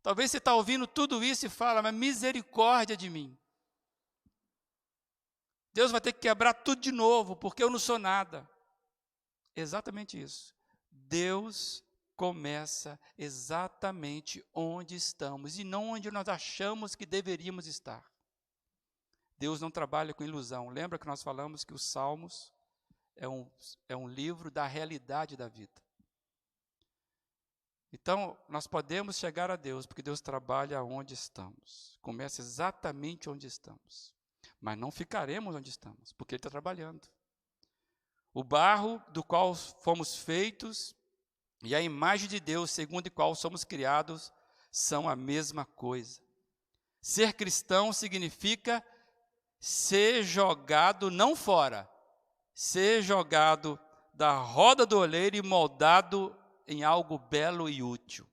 Talvez você está ouvindo tudo isso e fala, mas misericórdia de mim. Deus vai ter que quebrar tudo de novo, porque eu não sou nada. Exatamente isso. Deus começa exatamente onde estamos e não onde nós achamos que deveríamos estar. Deus não trabalha com ilusão. Lembra que nós falamos que os Salmos é um livro da realidade da vida. Então, nós podemos chegar a Deus, porque Deus trabalha onde estamos. Começa exatamente onde estamos. Mas não ficaremos onde estamos, porque Ele está trabalhando. O barro do qual fomos feitos e a imagem de Deus, segundo o qual somos criados, são a mesma coisa. Ser cristão significa ser jogado não fora, ser jogado da roda do oleiro e moldado em algo belo e útil.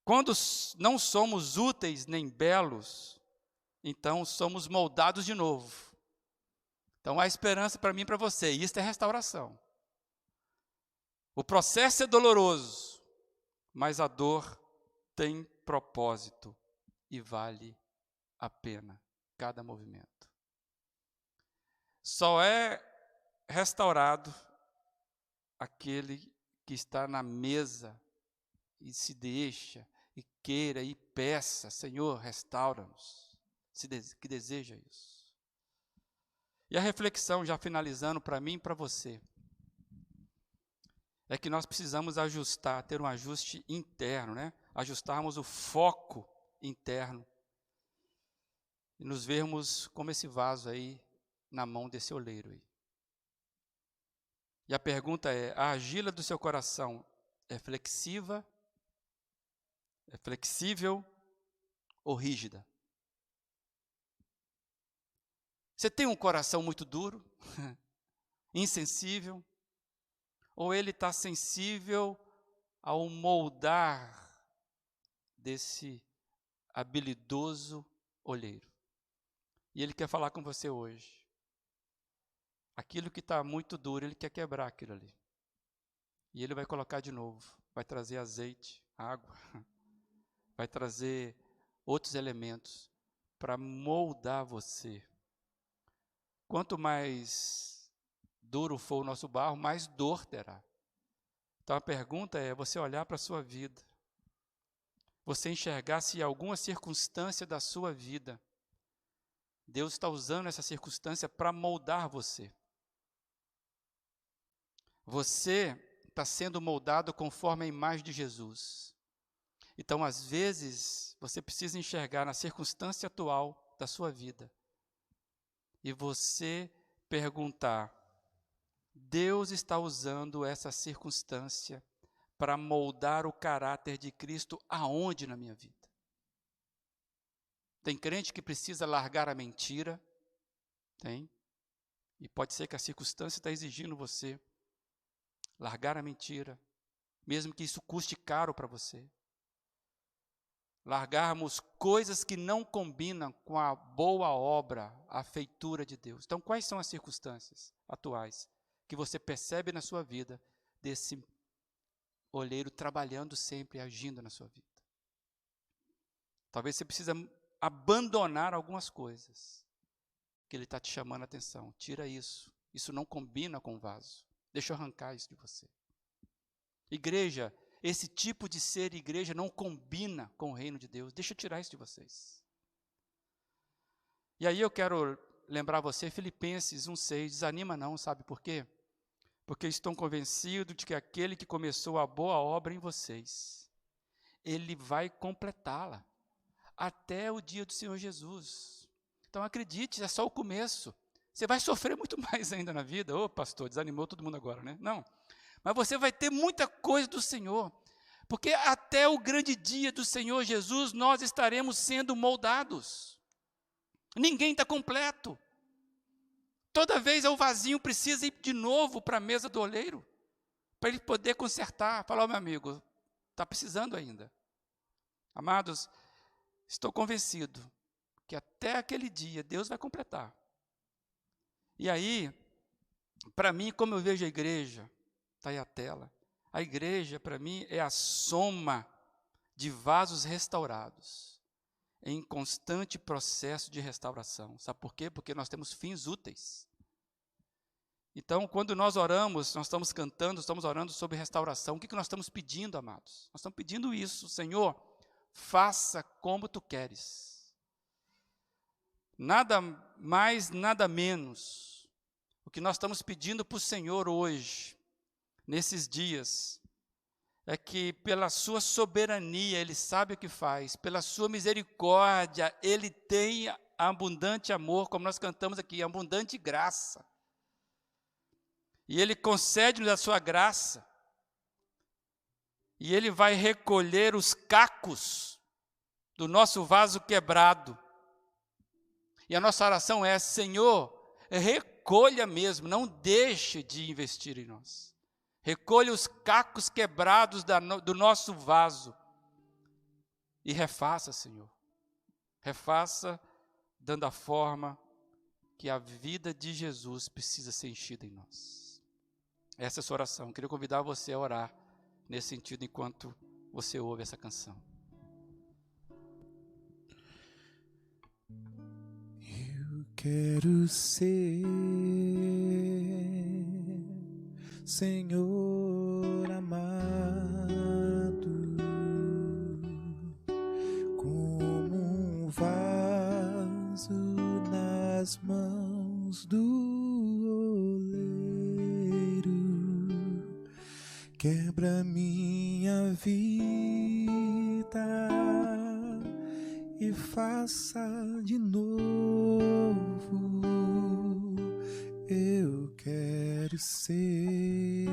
Quando não somos úteis nem belos, então somos moldados de novo. Então há esperança para mim e para você, e isso é restauração. O processo é doloroso, mas a dor tem propósito e vale a pena cada movimento. Só é restaurado aquele que está na mesa e se deixa e queira e peça, Senhor, restaura-nos, que deseja isso. E a reflexão, já finalizando para mim e para você, é que nós precisamos ajustar, ter um ajuste interno, né? Ajustarmos o foco interno e nos vermos como esse vaso aí na mão desse oleiro aí. E a pergunta é: a argila do seu coração é flexível ou rígida? Você tem um coração muito duro, insensível, ou ele está sensível ao moldar desse habilidoso olheiro? E ele quer falar com você hoje. Aquilo que está muito duro, ele quer quebrar aquilo ali. E ele vai colocar de novo, vai trazer azeite, água, vai trazer outros elementos para moldar você. Quanto mais duro for o nosso barro, mais dor terá. Então a pergunta é você olhar para a sua vida, você enxergar se em alguma circunstância da sua vida, Deus está usando essa circunstância para moldar você. Você está sendo moldado conforme a imagem de Jesus. Então, às vezes, você precisa enxergar na circunstância atual da sua vida e você perguntar: Deus está usando essa circunstância para moldar o caráter de Cristo aonde na minha vida? Tem crente que precisa largar a mentira, tem, e pode ser que a circunstância está exigindo você largar a mentira, mesmo que isso custe caro para você. Largarmos coisas que não combinam com a boa obra, a feitura de Deus. Então, quais são as circunstâncias atuais que você percebe na sua vida desse olheiro trabalhando sempre, agindo na sua vida? Talvez você precise abandonar algumas coisas que ele está te chamando a atenção. Tira isso. Isso não combina com o vaso. Deixa eu arrancar isso de você. Igreja, esse tipo de ser igreja não combina com o reino de Deus. Deixa eu tirar isso de vocês. E aí eu quero lembrar você, Filipenses 1,6, desanima não, sabe por quê? Porque estou convencido de que aquele que começou a boa obra em vocês, ele vai completá-la até o dia do Senhor Jesus. Então acredite, é só o começo. Você vai sofrer muito mais ainda na vida. Ô pastor, desanimou todo mundo agora, né? Não. Mas você vai ter muita coisa do Senhor. Porque até o grande dia do Senhor Jesus, nós estaremos sendo moldados. Ninguém está completo. Toda vez o vasinho precisa ir de novo para a mesa do oleiro, para ele poder consertar. Falar: meu amigo, está precisando ainda. Amados, estou convencido que até aquele dia Deus vai completar. E aí, para mim, como eu vejo a igreja, está aí a tela, a igreja para mim é a soma de vasos restaurados, em constante processo de restauração. Sabe por quê? Porque nós temos fins úteis. Então, quando nós oramos, nós estamos cantando, estamos orando sobre restauração. O que nós estamos pedindo, amados? Nós estamos pedindo isso: Senhor, faça como Tu queres. Nada mais, nada menos. O que nós estamos pedindo para o Senhor hoje, nesses dias, é que pela sua soberania, Ele sabe o que faz, pela sua misericórdia, Ele tem abundante amor, como nós cantamos aqui, abundante graça. E Ele concede-nos a sua graça. E Ele vai recolher os cacos do nosso vaso quebrado. E a nossa oração é: Senhor, recolha mesmo, não deixe de investir em nós. Recolha os cacos quebrados do nosso vaso. E refaça, Senhor. Refaça, dando a forma que a vida de Jesus precisa ser enchida em nós. Essa é a sua oração. Eu queria convidar você a orar nesse sentido enquanto você ouve essa canção. Eu quero ser, Senhor amado, como um vaso nas mãos do oleiro. Quebra minha vida e faça de novo. Eu quero ser,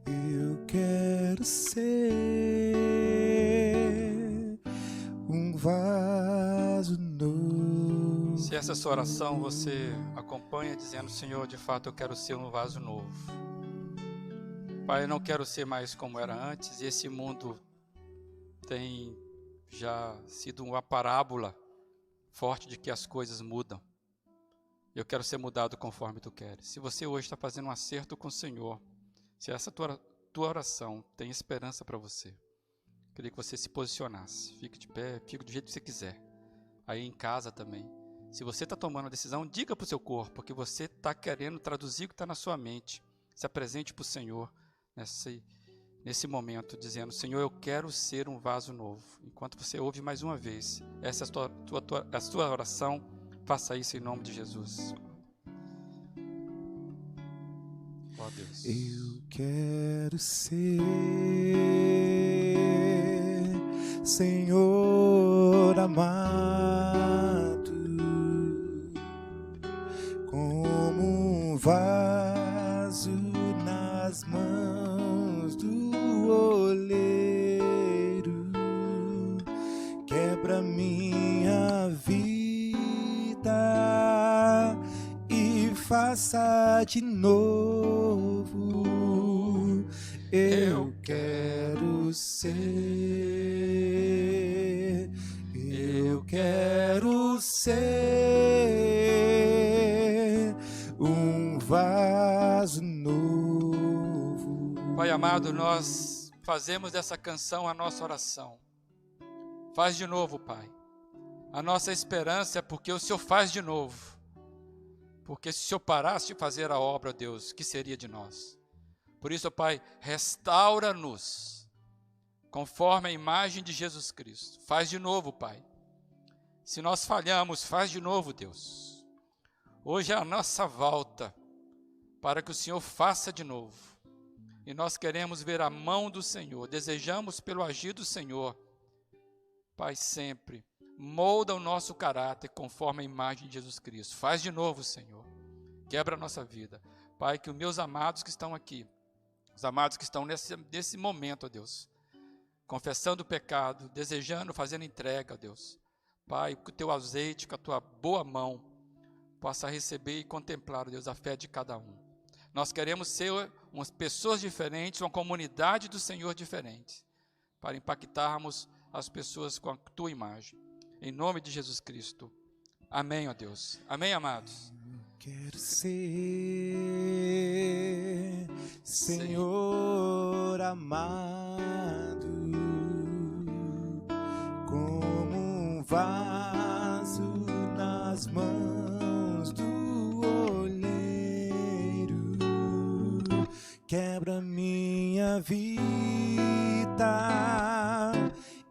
eu quero ser um vaso novo. Se essa é a sua oração, você acompanha dizendo: Senhor, de fato eu quero ser um vaso novo. Pai, eu não quero ser mais como era antes. E esse mundo tem já sido uma parábola forte de que as coisas mudam. Eu quero ser mudado conforme Tu queres. Se você hoje está fazendo um acerto com o Senhor, se essa tua oração tem esperança para você, eu queria que você se posicionasse. Fique de pé, fique do jeito que você quiser. Aí em casa também. Se você está tomando uma decisão, diga para o seu corpo que você está querendo traduzir o que está na sua mente. Se apresente para o Senhor nesse momento, dizendo: Senhor, eu quero ser um vaso novo. Enquanto você ouve mais uma vez essa é a sua oração, faça isso em nome de Jesus. Ó Deus. Eu quero ser, Senhor amado, como um vaso nas mãos do oleiro. Quebra minha vida e faça de novo. Eu quero ser, eu quero ser um vaso novo. Pai amado, nós fazemos dessa canção a nossa oração. Faz de novo, Pai. A nossa esperança é porque o Senhor faz de novo. Porque se o Senhor parasse de fazer a obra, Deus, que seria de nós? Por isso, Pai, restaura-nos conforme a imagem de Jesus Cristo. Faz de novo, Pai. Se nós falhamos, faz de novo, Deus. Hoje é a nossa volta para que o Senhor faça de novo. E nós queremos ver a mão do Senhor, desejamos pelo agir do Senhor. Pai, sempre molda o nosso caráter conforme a imagem de Jesus Cristo. Faz de novo, Senhor. Quebra a nossa vida. Pai, que os meus amados que estão aqui, os amados que estão nesse momento, ó Deus, confessando o pecado, desejando, fazendo entrega, ó Deus. Pai, que o teu azeite, com a tua boa mão, possa receber e contemplar, ó Deus, a fé de cada um. Nós queremos ser umas pessoas diferentes, uma comunidade do Senhor diferente, para impactarmos as pessoas com a tua imagem. Em nome de Jesus Cristo. Amém, ó Deus. Amém, amados. Quero ser, Senhor amado, como um vaso nas mãos do oleiro. Quebra minha vida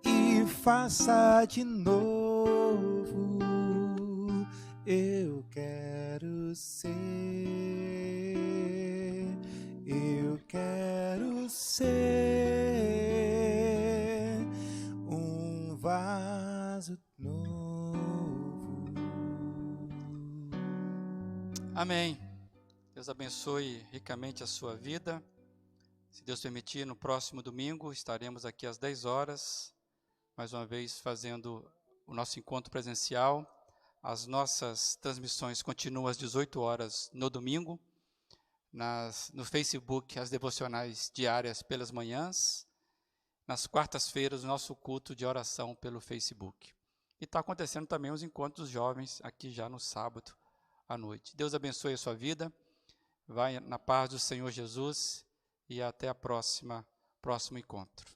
e faça de novo. Eu quero ser, eu quero ser um vaso novo. Amém. Deus abençoe ricamente a sua vida. Se Deus permitir, no próximo domingo estaremos aqui às 10 horas, mais uma vez fazendo o nosso encontro presencial. As nossas transmissões continuam às 18 horas no domingo, no Facebook, as devocionais diárias pelas manhãs, nas quartas-feiras, o nosso culto de oração pelo Facebook. E está acontecendo também os encontros dos jovens aqui já no sábado à noite. Deus abençoe a sua vida, vai na paz do Senhor Jesus e até a próximo encontro.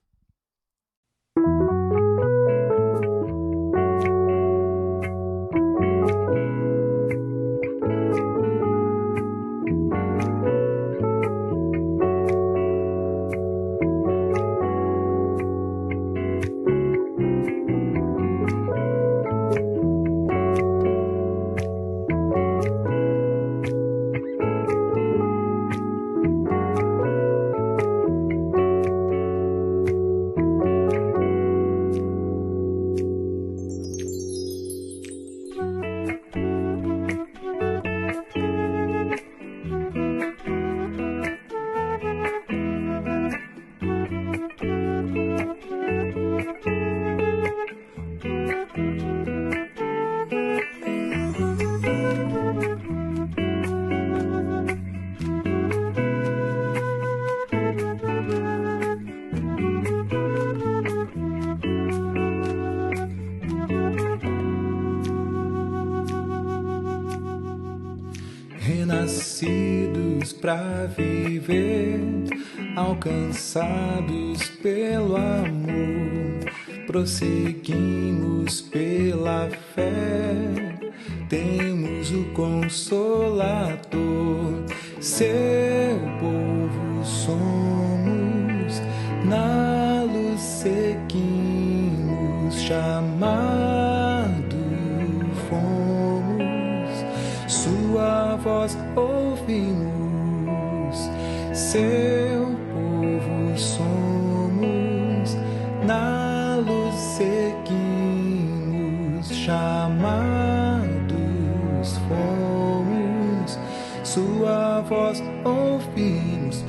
Renascidos para viver, alcançados pelo amor, prosseguimos pela fé, temos o Consolador, seu povo somos, na luz seguimos, chamado fomos, sua voz ouvimos, seu povo somos, na luz seguimos, chamados fomos, sua voz ouvimos.